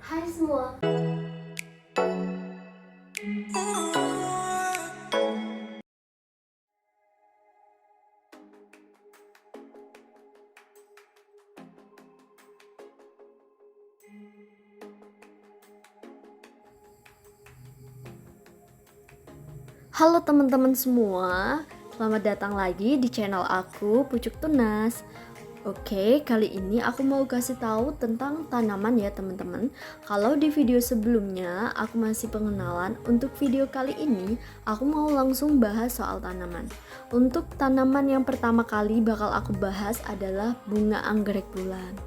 Hai semua. Halo teman-teman semua, selamat datang lagi di channel aku Pucuk Tunas. Oke, kali ini aku mau kasih tahu tentang tanaman ya teman-teman. Kalau di video sebelumnya aku masih pengenalan, untuk video kali ini aku mau langsung bahas soal tanaman. Untuk tanaman yang pertama kali bakal aku bahas adalah bunga anggrek bulan.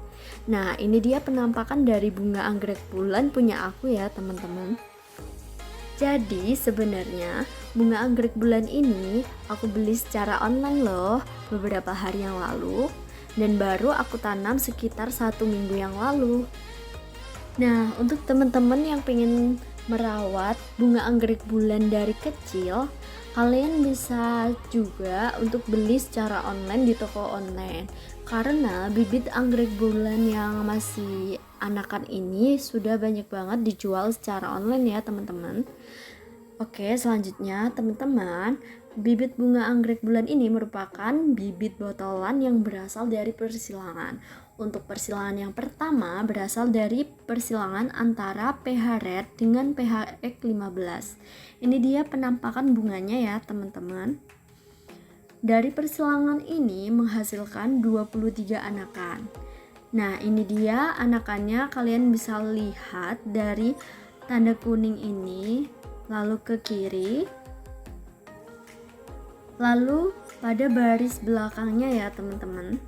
Nah, ini dia penampakan dari bunga anggrek bulan punya aku ya teman-teman. Jadi sebenarnya bunga anggrek bulan ini aku beli secara online loh beberapa hari yang lalu, dan baru aku tanam sekitar 1 minggu yang lalu. Nah, untuk teman-teman yang pengen merawat bunga anggrek bulan dari kecil, kalian bisa juga untuk beli secara online di toko online. Karena bibit anggrek bulan yang masih anakan ini sudah banyak banget dijual secara online ya teman-teman. Oke, selanjutnya teman-teman, bibit bunga anggrek bulan ini merupakan bibit botolan yang berasal dari persilangan. Untuk persilangan yang pertama berasal dari persilangan antara pH red dengan pH X 15. Ini dia penampakan bunganya ya teman-teman. Dari persilangan ini menghasilkan 23 anakan. Nah, ini dia anakannya, kalian bisa lihat dari tanda kuning ini, lalu ke kiri, lalu pada baris belakangnya ya teman-teman.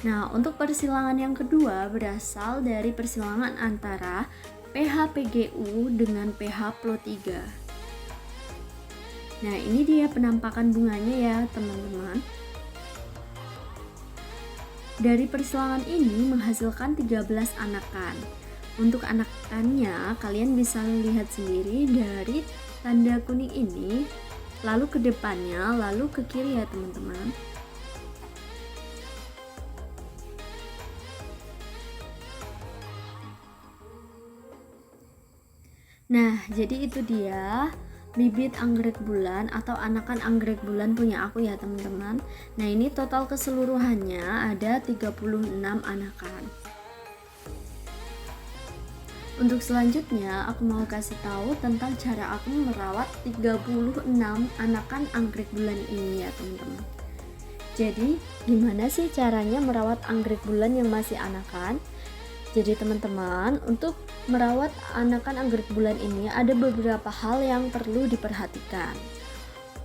Nah, untuk persilangan yang kedua berasal dari persilangan antara pH PGU dengan pH PLO3. Nah, ini dia penampakan bunganya ya teman-teman. Dari persilangan ini menghasilkan 13 anakan. Untuk anakannya kalian bisa lihat sendiri dari tanda kuning ini, lalu ke depannya, lalu ke kiri ya teman-teman. Nah, jadi itu dia bibit anggrek bulan atau anakan anggrek bulan punya aku ya teman-teman. Nah, ini total keseluruhannya ada 36 anakan. Untuk selanjutnya aku mau kasih tahu tentang cara aku merawat 36 anakan anggrek bulan ini ya teman-teman. Jadi gimana sih caranya merawat anggrek bulan yang masih anakan? Jadi teman-teman, untuk merawat anakan anggrek bulan ini ada beberapa hal yang perlu diperhatikan.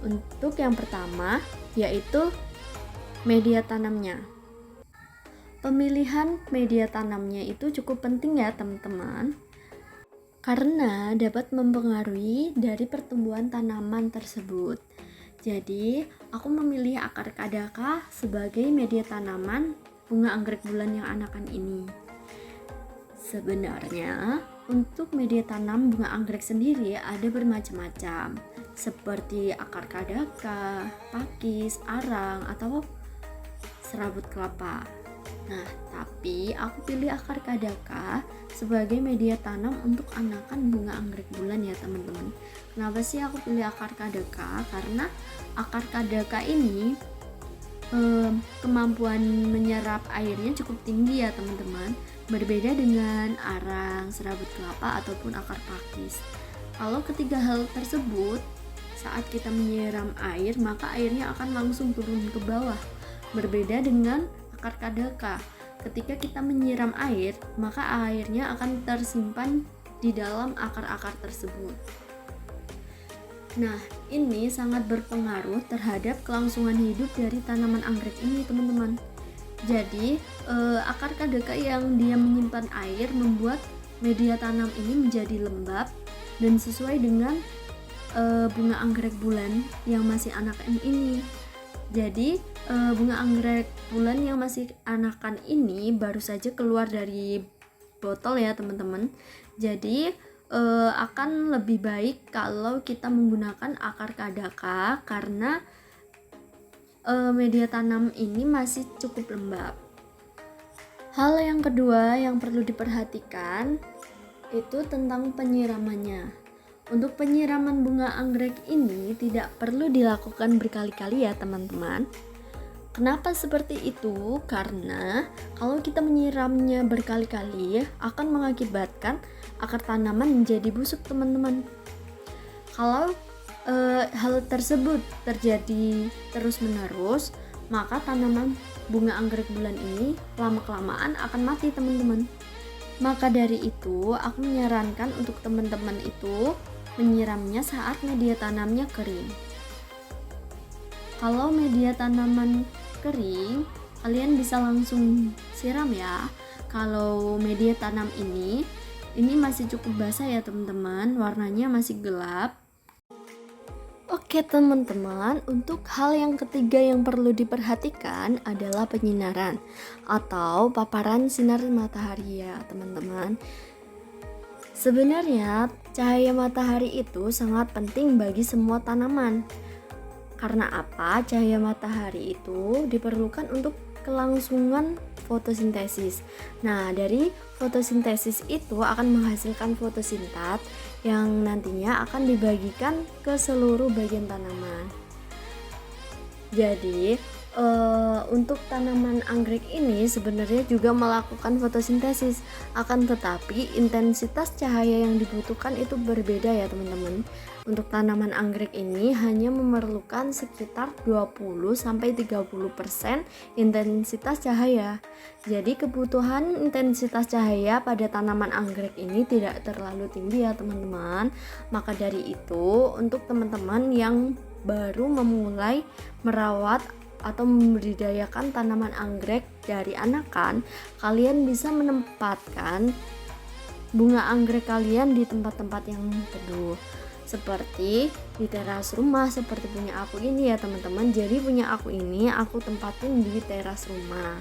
Untuk yang pertama yaitu media tanamnya. Pemilihan media tanamnya itu cukup penting ya teman-teman, karena dapat mempengaruhi dari pertumbuhan tanaman tersebut. Jadi aku memilih akar kadaka sebagai media tanaman bunga anggrek bulan yang anakan ini. Sebenarnya untuk media tanam bunga anggrek sendiri ada bermacam-macam, seperti akar kadaka, pakis, arang, atau serabut kelapa. Nah, tapi aku pilih akar kadaka sebagai media tanam untuk anakan bunga anggrek bulan ya teman-teman. Kenapa sih aku pilih akar kadaka? Karena akar kadaka ini kemampuan menyerap airnya cukup tinggi ya teman-teman, berbeda dengan arang, serabut kelapa, ataupun akar pakis. Kalau ketiga hal tersebut, saat kita menyiram air, maka airnya akan langsung turun ke bawah, berbeda dengan akar kadaka. Ketika kita menyiram air, maka airnya akan tersimpan di dalam akar-akar tersebut. Nah, ini sangat berpengaruh terhadap kelangsungan hidup dari tanaman anggrek ini, teman-teman. Jadi, akar kadaka yang dia menyimpan air membuat media tanam ini menjadi lembab dan sesuai dengan bunga anggrek bulan yang masih anakan ini. Jadi, bunga anggrek bulan yang masih anakan ini baru saja keluar dari botol ya, teman-teman. Jadi, akan lebih baik kalau kita menggunakan akar kadaka karena media tanam ini masih cukup lembab. Hal yang kedua yang perlu diperhatikan itu tentang penyiramannya. Untuk penyiraman bunga anggrek ini tidak perlu dilakukan berkali-kali ya teman-teman. Kenapa seperti itu? Karena kalau kita menyiramnya berkali-kali akan mengakibatkan akar tanaman menjadi busuk teman-teman. Kalau hal tersebut terjadi terus-menerus, maka tanaman bunga anggrek bulan ini lama-kelamaan akan mati teman-teman. Maka dari itu aku menyarankan untuk teman-teman itu menyiramnya saat media tanamnya kering. Kalau media tanaman kering, kalian bisa langsung siram ya. Kalau media tanam ini masih cukup basah ya teman-teman, warnanya masih gelap. Oke teman-teman, untuk hal yang ketiga yang perlu diperhatikan adalah penyinaran atau paparan sinar matahari ya teman-teman. Sebenarnya cahaya matahari itu sangat penting bagi semua tanaman. Karena apa? Cahaya matahari itu diperlukan untuk kelangsungan fotosintesis. Nah, dari fotosintesis itu akan menghasilkan fotosintat yang nantinya akan dibagikan ke seluruh bagian tanaman. Jadi, untuk tanaman anggrek ini sebenarnya juga melakukan fotosintesis, akan tetapi intensitas cahaya yang dibutuhkan itu berbeda ya teman-teman. Untuk tanaman anggrek ini hanya memerlukan sekitar 20-30% intensitas cahaya. Jadi kebutuhan intensitas cahaya pada tanaman anggrek ini tidak terlalu tinggi ya teman-teman. Maka dari itu untuk teman-teman yang baru memulai merawat atau membudidayakan tanaman anggrek dari anakan, kalian bisa menempatkan bunga anggrek kalian di tempat-tempat yang teduh, seperti di teras rumah seperti punya aku ini ya teman-teman. Jadi punya aku ini aku tempatin di teras rumah,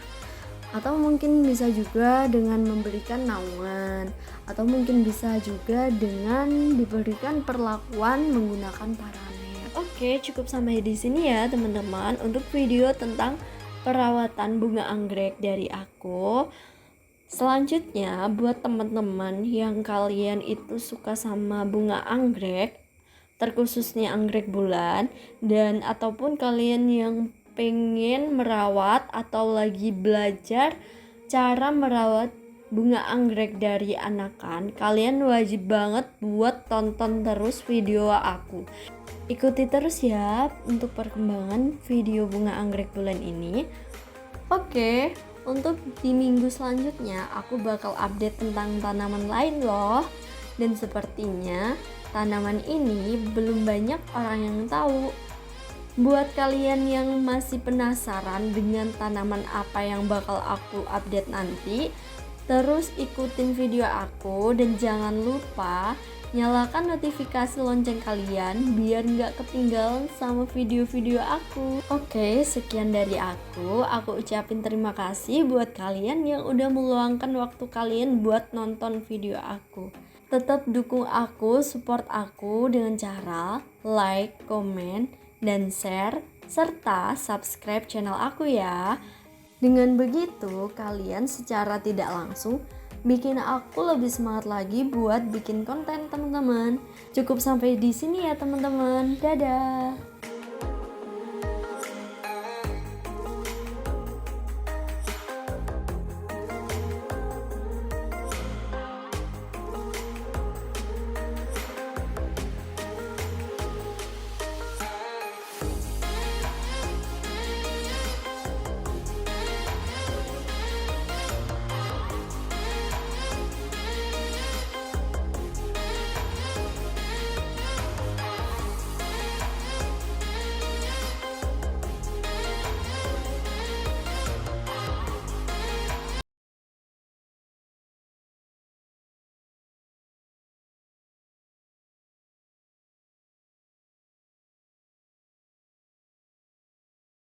atau mungkin bisa juga dengan memberikan naungan, atau mungkin bisa juga dengan diberikan perlakuan menggunakan paranet. Oke, cukup sampai di sini ya teman-teman untuk video tentang perawatan bunga anggrek dari aku. Selanjutnya buat teman-teman yang kalian itu suka sama bunga anggrek, terkhususnya anggrek bulan, dan ataupun kalian yang pengen merawat atau lagi belajar cara merawat bunga anggrek dari anakan, kalian wajib banget buat tonton terus video aku. Ikuti terus ya untuk perkembangan video bunga anggrek bulan ini. Oke, untuk di minggu selanjutnya aku bakal update tentang tanaman lain loh. Dan sepertinya tanaman ini belum banyak orang yang tahu. Buat kalian yang masih penasaran dengan tanaman apa yang bakal aku update nanti, terus ikutin video aku dan jangan lupa nyalakan notifikasi lonceng kalian biar nggak ketinggalan sama video-video aku. Oke, sekian dari aku. Aku ucapin terima kasih buat kalian yang udah meluangkan waktu kalian buat nonton video aku. Tetap dukung aku, support aku dengan cara like, comment, dan share, serta subscribe channel aku ya. Dengan begitu, kalian secara tidak langsung bikin aku lebih semangat lagi buat bikin konten teman-teman. Cukup sampai di sini ya teman-teman. Dadah.